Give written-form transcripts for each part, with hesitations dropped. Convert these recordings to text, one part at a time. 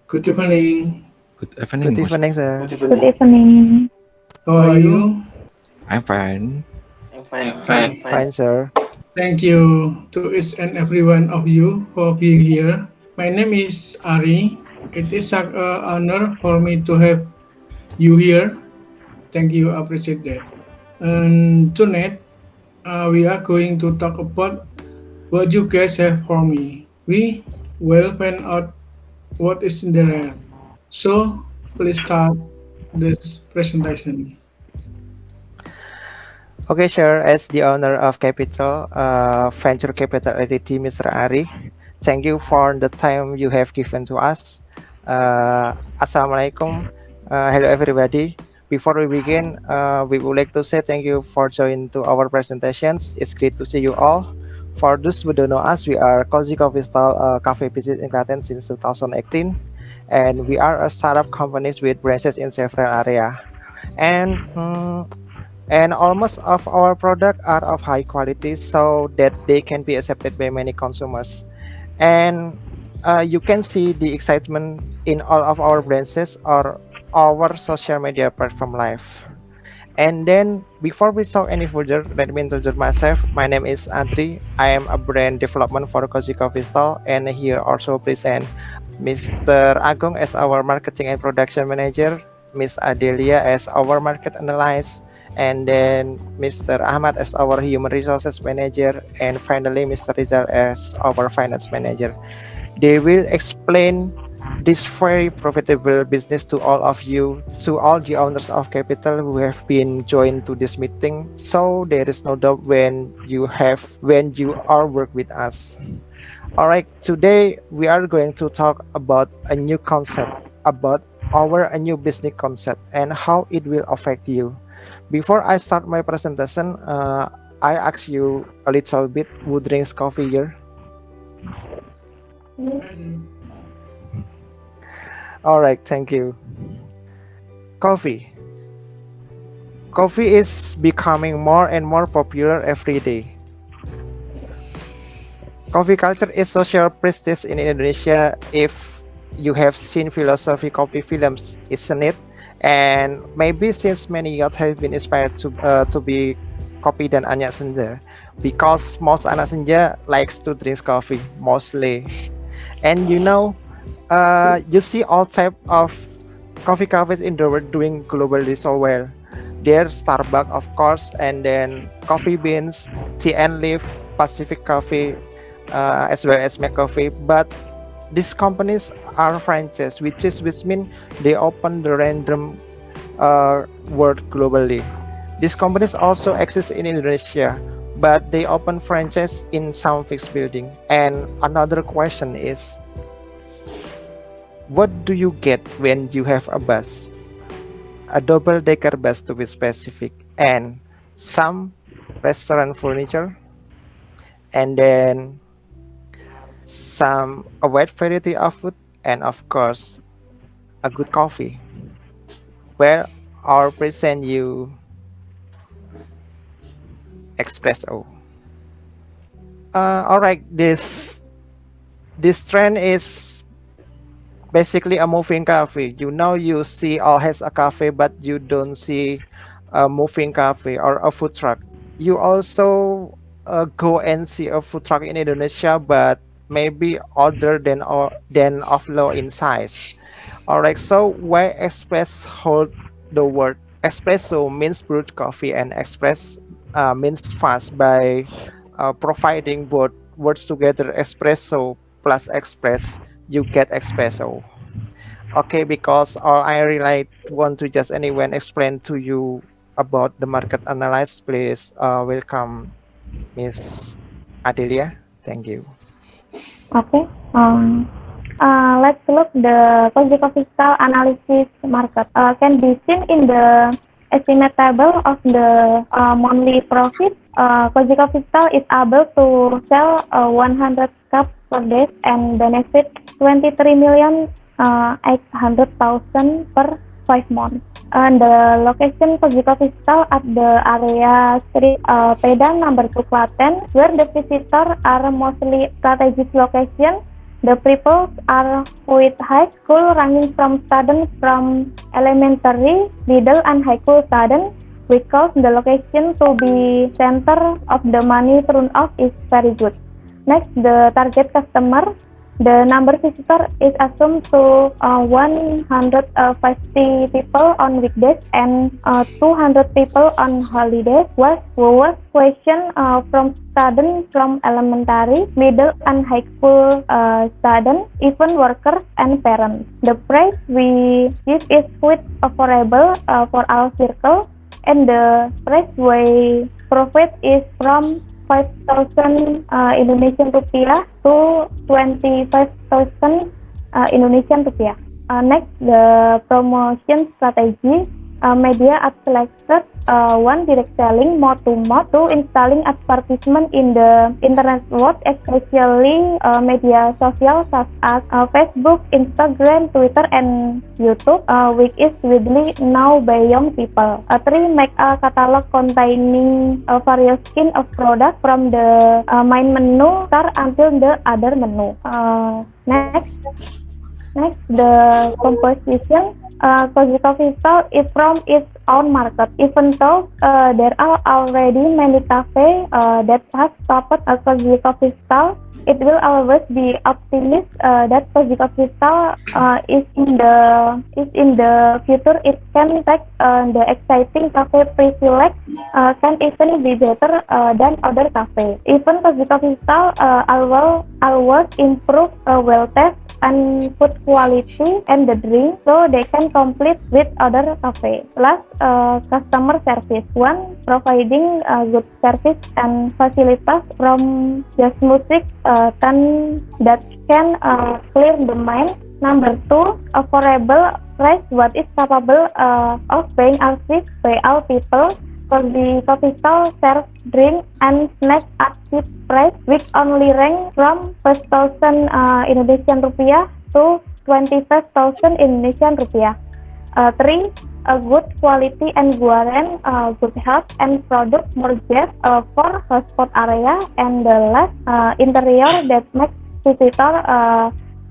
Good evening. Good Good evening, Bos. evening, sir. Good evening. How are you? I'm fine. Okay. Fine, sir. Thank you to each and every one of you for being here. My name is Ari. It is an honor for me to have you here. Thank you. Appreciate that. And tonight, we are going to talk about what you guys have for me. We will find out what is in there. So, please start this presentation. Okay, sure. As the owner of Capital, Venture Capital Ltd, Mr. Ari, thank you for the time you have given to us. Assalamualaikum. Hello, everybody. Before we begin, we would like to say thank you for joining to our presentations. It's great to see you all. For those who don't know us, we are Cozy Coffee Stall Cafe Visit in Klaten since 2018, and we are a startup company with branches in several areas. And and almost of our product are of high quality so that they can be accepted by many consumers. And you can see the excitement in all of our branches or our social media platform live. And then before we talk any further, let me introduce myself. My name is Andri. I am a brand development for Cozy Coffee Stall, and here also present Mr. Agung as our marketing and production manager, Miss Adelia as our market analyst, and then Mr. Ahmad as our human resources manager, and finally Mr. Rizal as our finance manager. They will explain this very profitable business to all of you, to all the owners of capital who have been joined to this meeting. So there is no doubt when you all work with us. All right, today we are going to talk about a new concept, about our a new business concept and how it will affect you. Before I start my presentation, I ask you a little bit who drinks coffee here. All right, thank you. Coffee. Coffee is becoming more and more popular every day. Coffee culture is social prestige in Indonesia. If you have seen philosophy coffee films, isn't it? And maybe since many youth have been inspired to be kopi dan anak senja, because most anak senja likes to drink coffee mostly. And you see all type of coffee cafes in the world doing globally so well. There's Starbucks, of course, and then Coffee Beans, Tea and Leaf, Pacific Coffee, as well as McCoffee. But these companies are franchise, which mean they open the random world globally. These companies also exist in Indonesia, but they open franchise in some fixed building. And another question is, what do you get when you have a bus? A double-decker bus to be specific, and some restaurant furniture, and then a wide variety of food, and of course, a good coffee. Well, I'll present you espresso. All right, this trend is basically a moving cafe. You see all has a cafe, but you don't see a moving cafe or a food truck. You also go and see a food truck in Indonesia, but maybe older than of low in size. All right, so why express hold the word espresso means brewed coffee, and express means fast by providing both words together, espresso plus express, you get espresso. Okay, because I really want to just anyone explain to you about the market analysis. Please welcome Miss Adelia. Thank you. Okay. Let's look the physical analysis market. Can be seen in the estimate table of the monthly profit. Physical is able to sell 100 cups per day and benefit 23,800,000 per 5 months. And the location Physical at the area Street Pedang number 2 Klaten, where the visitors are mostly strategic location The pupils are with high school ranging from students from elementary, middle, and high school students. Because the location to be center of the money turnoff is very good. Next, the target customer. The number visitor is assumed to 150 people on weekdays and 200 people on holidays. Was question from students from elementary, middle, and high school students, even workers and parents. The price we use is quite affordable for our circle, and the price we profit is from 5,000 Indonesian rupiah to 25,000 Indonesian rupiah. Next, the promotion strategy. Media are selected, one direct selling, mouth to mouth, two installing advertisement in the internet world, especially media social such as Facebook, Instagram, Twitter, and YouTube, which is widely known by young people. Three, make a catalog containing various kind of products from the main menu start until the other menu. Next, the composition. Cozy Coffee Stall is from its own market. Even though there are already many cafes that have stopped a Cozy Coffee Stall, it will always be optimistic that Cozy Coffee Stall is in the future. It can take the exciting cafe privilege can even be better than other cafes. Even Cozy Coffee Stall always improve well test and food quality and the drink so they can compete with other cafes. Last, customer service. One, providing good service and facilities from jazz music that can clear the mind. Number two, affordable price what is capable of being accessed by all people. For the coffee stall serves drink and snacks at cheap price, which only range from 5,000 Indonesian rupiah to 25,000 Indonesian rupiah. Three, a good quality and guarantee good health and product mortgage for hotspot area, and the last, interior that makes visitor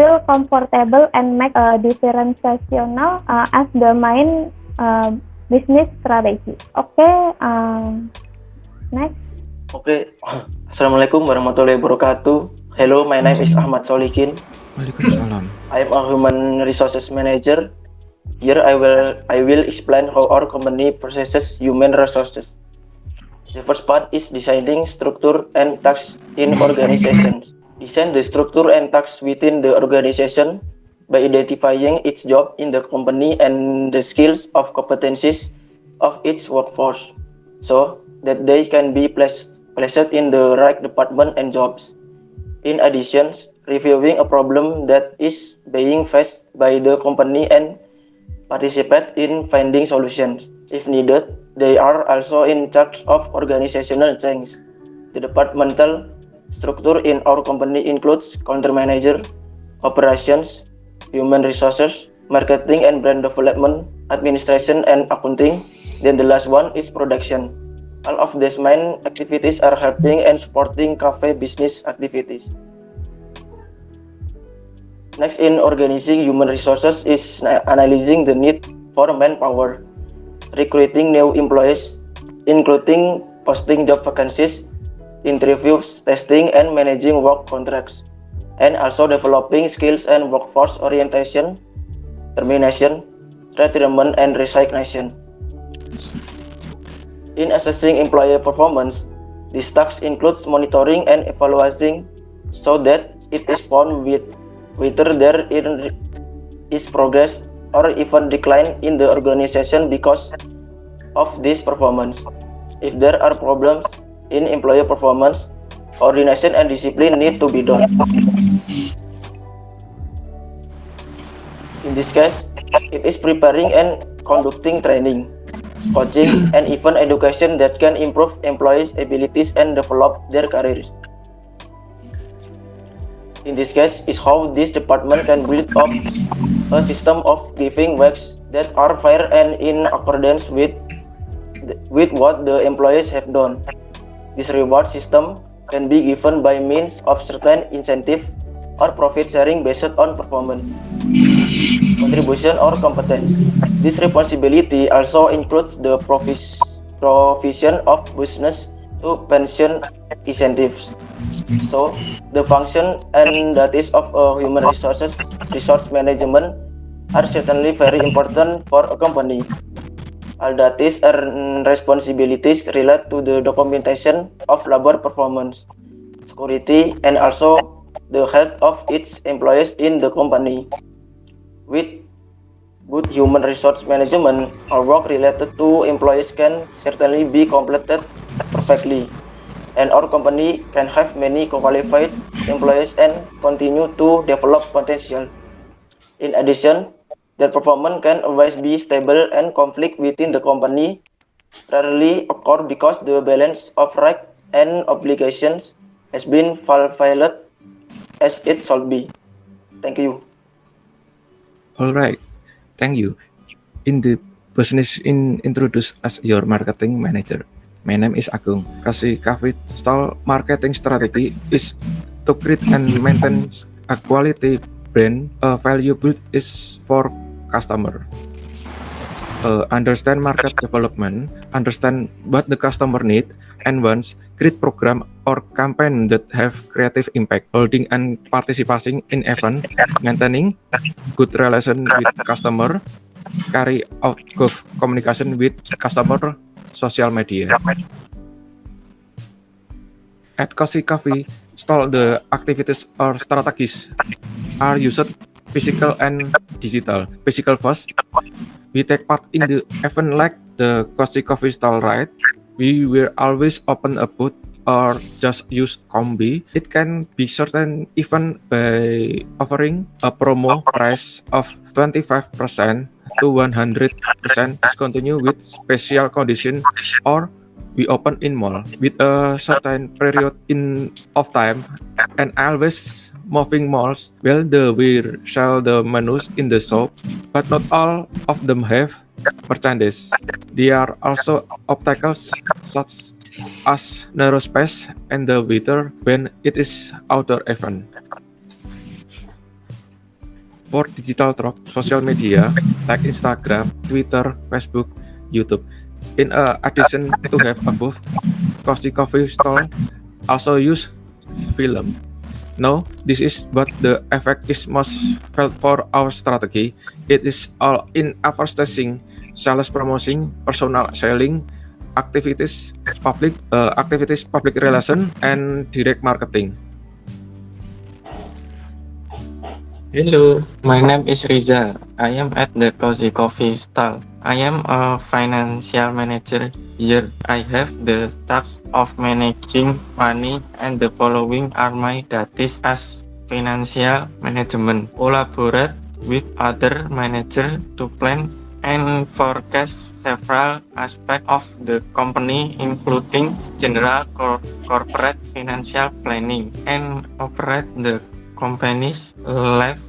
feel comfortable and make differentiational as the main business strategy. Next. Assalamualaikum warahmatullahi wabarakatuh. Hello, my name is Ahmad Solikin. Waalaikumsalam. I am a human resources manager. Here I will explain how our company processes human resources. The first part is designing structure and tasks in organizations. Design the structure and tasks within the organization by identifying each job in the company and the skills of competencies of each workforce, so that they can be placed in the right department and jobs. In addition, reviewing a problem that is being faced by the company and participate in finding solutions. If needed, they are also in charge of organizational change. The departmental structure in our company includes counter manager, operations, human resources, marketing and brand development, administration and accounting. Then the last one is production. All of these main activities are helping and supporting cafe business activities. Next, in organizing human resources is analyzing the need for manpower, recruiting new employees, including posting job vacancies, interviews, testing, and managing work contracts, and also developing skills and workforce orientation, termination, retirement, and resignation. In assessing employee performance, these tasks includes monitoring and evaluating so that it is found whether there is progress or even decline in the organization because of this performance. If there are problems in employee performance, coordination and discipline need to be done. In this case, it is preparing and conducting training, coaching, and even education that can improve employees' abilities and develop their careers. In this case, is how this department can build up a system of giving wages that are fair and in accordance with what the employees have done. This reward system can be given by means of certain incentive or profit sharing based on performance, contribution, or competence. This responsibility also includes the provision of business to pension incentives. So, the function and duties of human resource management are certainly very important for a company. All duties and responsibilities relate to the documentation of labor performance, security, and also the health of its employees in the company. With good human resource management, our work related to employees can certainly be completed perfectly, and our company can have many qualified employees and continue to develop potential. In addition, their performance can always be stable, and conflict within the company rarely occur because the balance of rights and obligations has been fulfilled as it should be. Thank you. All right, thank you. In the business introduce as your marketing manager. My name is Agung. Kasih Cafe Stall marketing strategy is to create and maintain a quality brand. A valuable is for customer. Understand market development, understand what the customer need and wants, create program or campaign that have creative impact, holding and participating in event, maintaining good relation with customer, carry out good communication with customer, social media. At Cozy Coffee Stall, the activities or strategies are used physical and digital. Physical first, we take part in the event like the Cozy Coffee Stall ride. We will always open a booth or just use combi. It can be certain event by offering a promo price of 25% to 100% discontinue with special condition, or we open in mall with a certain period of time and always moving malls. Well, we sell the menus in the shop, but not all of them have merchandise. There are also obstacles such as narrow space and the weather when it is outdoor event. For digital talk, social media like Instagram, Twitter, Facebook, YouTube. In addition to have above, Cozy Coffee Stall also use film. Now, this is what the effect is most felt for our strategy. It is all in advertising, sales promoting, personal selling, activities, public relation, and direct marketing. Hello, my name is Riza. I am at the Cozy Coffee Stall. I am a financial manager here. I have the task of managing money, and the following are my duties as financial management. Collaborate with other managers to plan and forecast several aspects of the company, including general corporate financial planning, and operate the company's life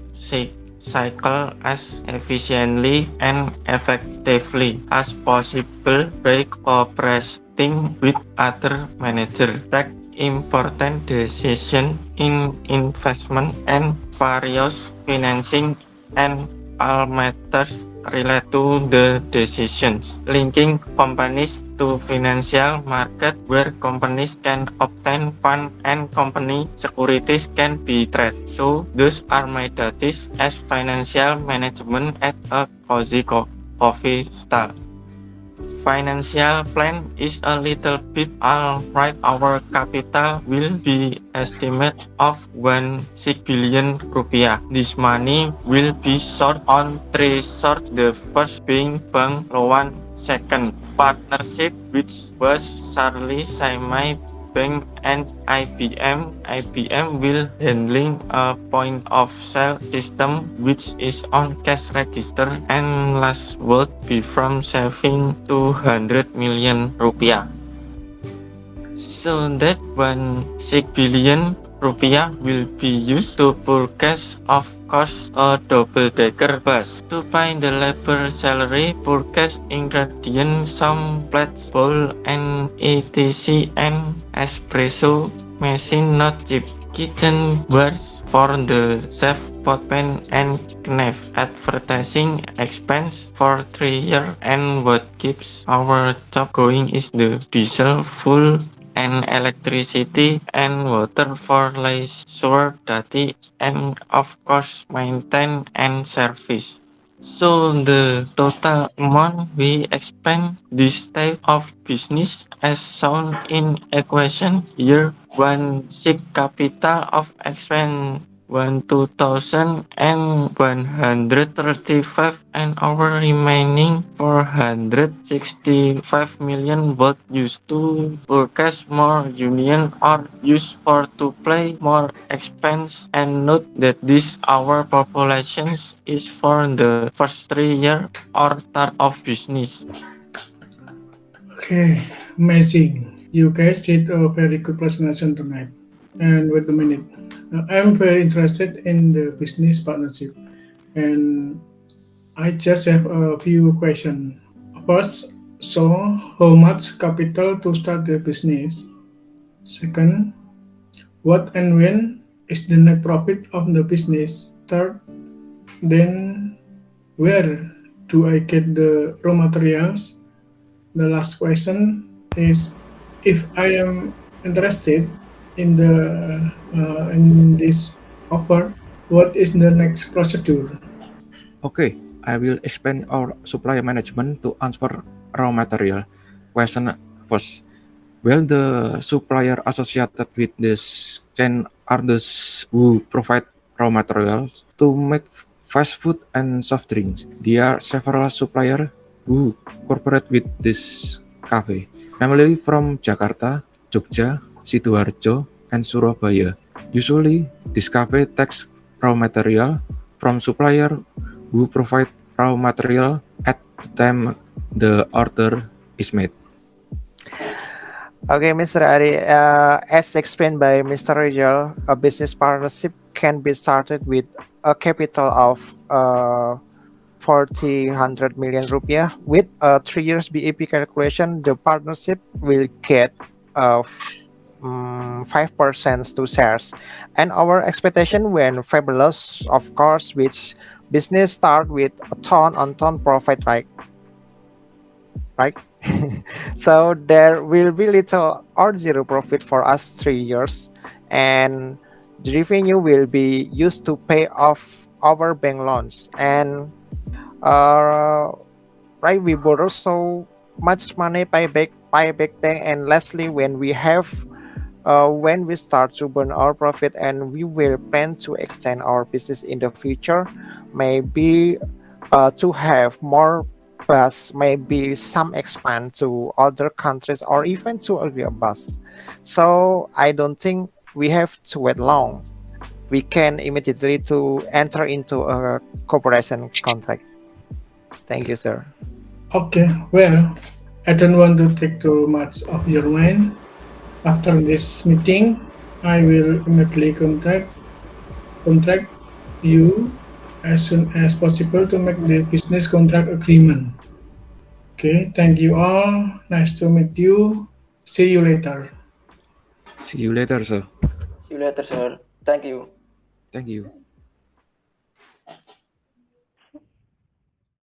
cycle as efficiently and effectively as possible by cooperating with other managers. Take important decisions in investment and various financing, and all matters relate to the decisions. Linking companies to financial market where companies can obtain funds and company securities can be traded. So those are my duties as financial management at a Cozy Coffee Stall. Financial plan is a little bit alright. Our capital will be estimate of 16 billion rupiah. This money will be short on 3 sources. The first being Bank Loan, second partnership which was Charlie Saimai Bank and IBM. IBM will handling a point of sale system which is on cash register, and last would be from saving 200 million rupiah. So that 16 billion rupiah will be used to purchase, of course, a double-decker bus, to pay the labor salary, purchase ingredients, some plates, bowl, and etc. and espresso machine not cheap. Kitchen bars for the chef, pot pan and knife. Advertising expense for 3 years, and what keeps our job going is the diesel fuel and electricity and water for leisure duty and of course maintenance and service. So the total amount we expend this type of business as shown in equation here, one six capital of expense 1,135 and our remaining 465 million both used to purchase more union or used for to play more expense. And note that this our populations is for the first 3 year or start of business. Okay, amazing. You guys did a very good presentation tonight. And wait a minute, I'm very interested in the business partnership, and I just have a few questions. First, so how much capital to start the business? Second, what and when is the net profit of the business? Third, then where do I get the raw materials? The last question is, if I am interested in this offer, what is the next procedure? Okay, I will explain our supply management to answer raw material question first. Well, the supplier associated with this chain are those who provide raw materials to make fast food and soft drinks. There are several suppliers who cooperate with this cafe, namely from Jakarta, Jogja, Sidoarjo, and Surabaya. Usually, this cafe takes raw material from supplier who provide raw material at the time the order is made. Okay, Mr. Ari, as explained by Mr. Rizal, a business partnership can be started with a capital of 400 million rupiah. With a 3 years BEP calculation, the partnership will get 5% to shares. And our expectation when fabulous, of course, which business start with a ton profit, right? So there will be little or zero profit for us 3 years, and the revenue will be used to pay off our bank loans. And right, we borrow so much money pay back bank. And lastly, when we start to burn our profit and we will plan to extend our business in the future, maybe to have more bus, maybe some expand to other countries or even to a bus. So I don't think we have to wait long. We can immediately to enter into a cooperation contract. Thank you, sir. Okay, well, I don't want to take too much of your mind. After this meeting, I will immediately contact you as soon as possible to make the business contract agreement. Okay, thank you all. Nice to meet you. See you later. See you later, sir. See you later, sir. Thank you. Thank you.